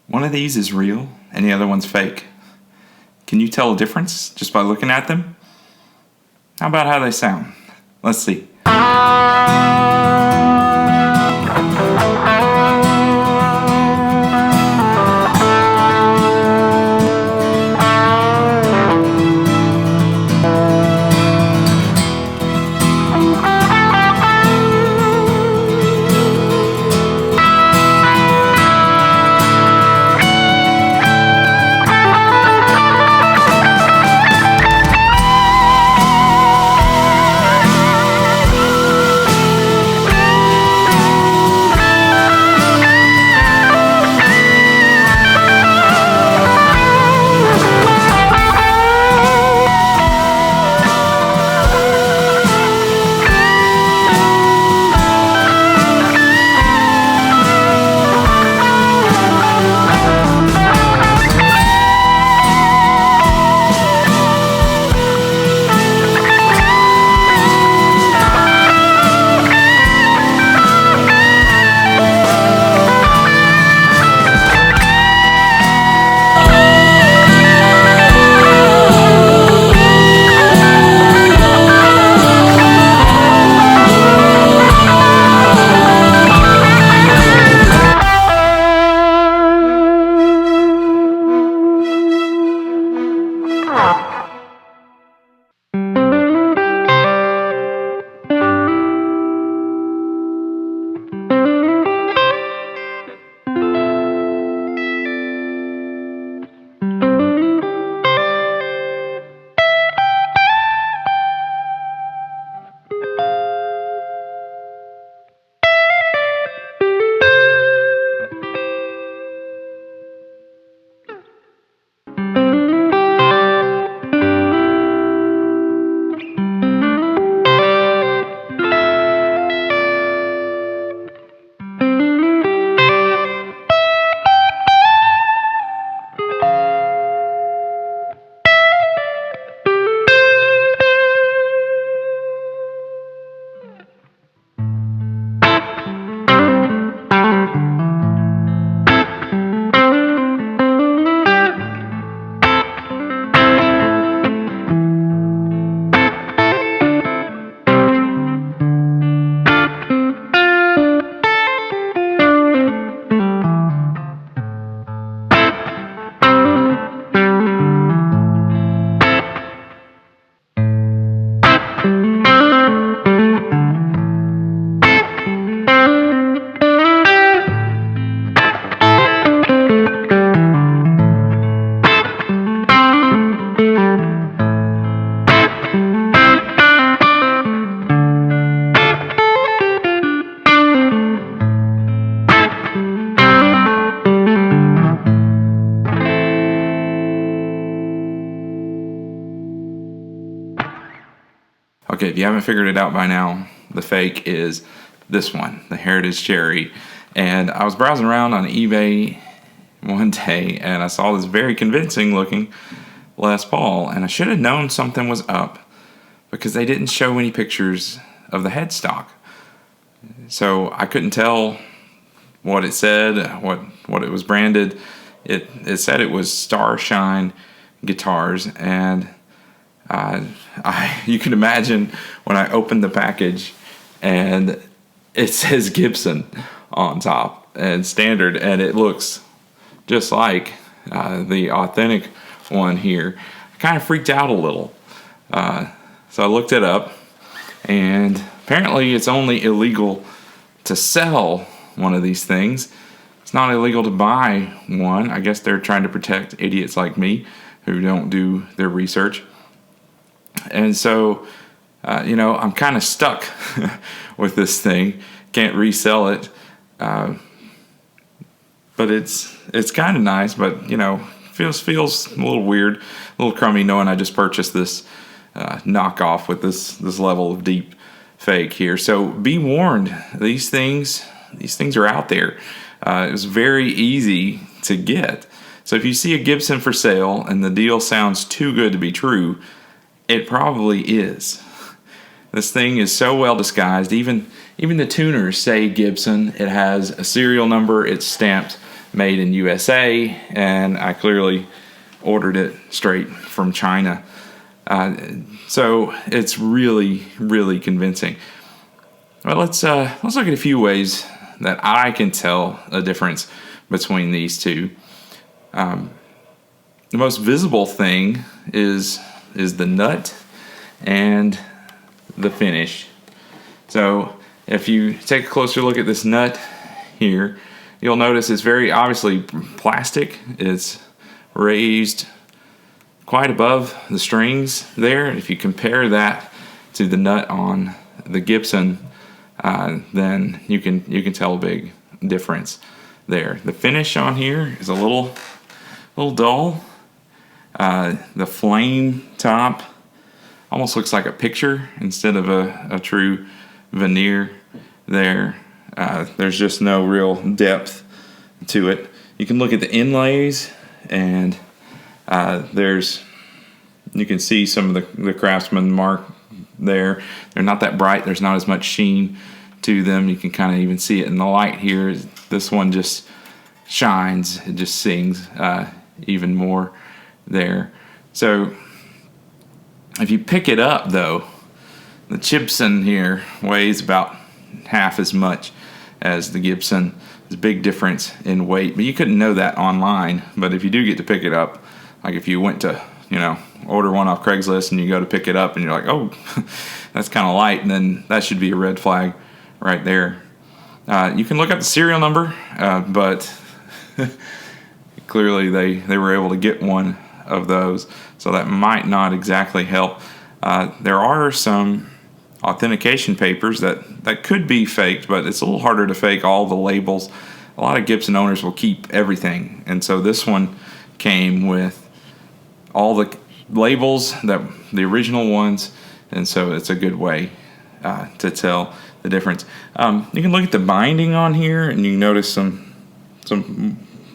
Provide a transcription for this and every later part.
One of these is real and the other one's fake. Can you tell a difference just by looking at them? How about how they sound? Let's see. Okay, if you haven't figured it out by now, the fake is this one, the Heritage Cherry. And I was browsing around on eBay one day, and I saw this very convincing looking Les Paul, and I should have known something was up because they didn't show any pictures of the headstock. So I couldn't tell what it said, what it was branded. It said it was Starshine Guitars, and you can imagine when I opened the package and it says Gibson on top and standard, and it looks just like the authentic one here. I kind of freaked out a little. So I looked it up, and apparently it's only illegal to sell one of these things. It's not illegal to buy one. I guess they're trying to protect idiots like me who don't do their research. And so, I'm kind of stuck with this thing. Can't resell it. But it's kind of nice, but, feels a little weird, a little crummy knowing I just purchased this knockoff with this level of deep fake here. So be warned, these things are out there. It was very easy to get. So if you see a Gibson for sale and the deal sounds too good to be true, it probably is. This thing is so well disguised. Even the tuners say Gibson. It has a serial number. It's stamped made in USA, and I clearly ordered it straight from China. So it's really, really convincing. Well, let's look at a few ways that I can tell a difference between these two. The most visible thing is the nut and the finish. So if you take a closer look at this nut here, you'll notice it's very obviously plastic. It's raised quite above the strings there. If you compare that to the nut on the Gibson, then you can tell a big difference there. The finish on here is a little dull. The flame top almost looks like a picture instead of a true veneer there. There's just no real depth to it. You can look at the inlays, and you can see some of the Craftsman mark there. They're not that bright. There's not as much sheen to them. You can kind of even see it in the light here. This one just shines. It just sings even more there. So if you pick it up, though, the Chibson here weighs about half as much as the Gibson. There's a big difference in weight, but you couldn't know that online. But if you do get to pick it up, like if you went to, order one off Craigslist and you go to pick it up and you're like, oh, that's kind of light, and then that should be a red flag right there. You can look up the serial number, but clearly they were able to get one of those, so that might not exactly help. There are some authentication papers that could be faked, but it's a little harder to fake all the labels. A lot of Gibson owners will keep everything, and so this one came with all the labels, the original ones, and so it's a good way to tell the difference. You can look at the binding on here, and you can notice some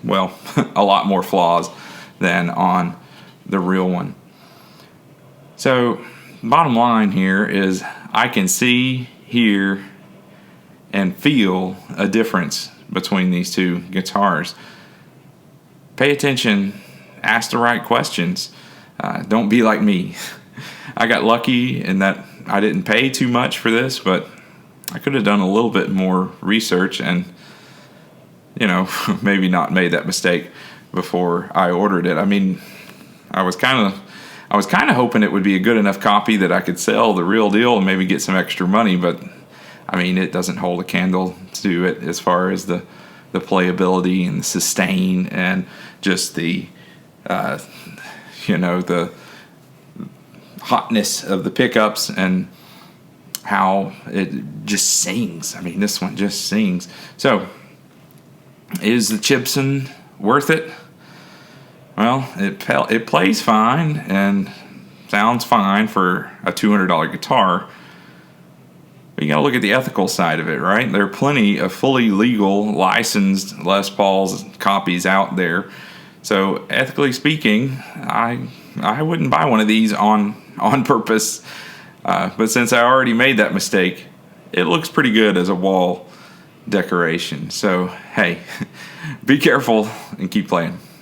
a lot more flaws than on the real one. So bottom line here is I can see, hear, and feel a difference between these two guitars. Pay attention, ask the right questions. Don't be like me. I got lucky in that I didn't pay too much for this, but I could have done a little bit more research and, maybe not made that mistake before I ordered it. I mean, I was kind of hoping it would be a good enough copy that I could sell the real deal and maybe get some extra money, but I mean, it doesn't hold a candle to it as far as the playability and the sustain and just the the hotness of the pickups and how it just sings. I mean, this one just sings. So, is the Chibson worth it? Well, it plays fine and sounds fine for a $200 guitar. But you got to look at the ethical side of it, right? There are plenty of fully legal, licensed Les Pauls copies out there. So, ethically speaking, I wouldn't buy one of these on purpose. But since I already made that mistake, it looks pretty good as a wall decoration. So, hey, be careful and keep playing.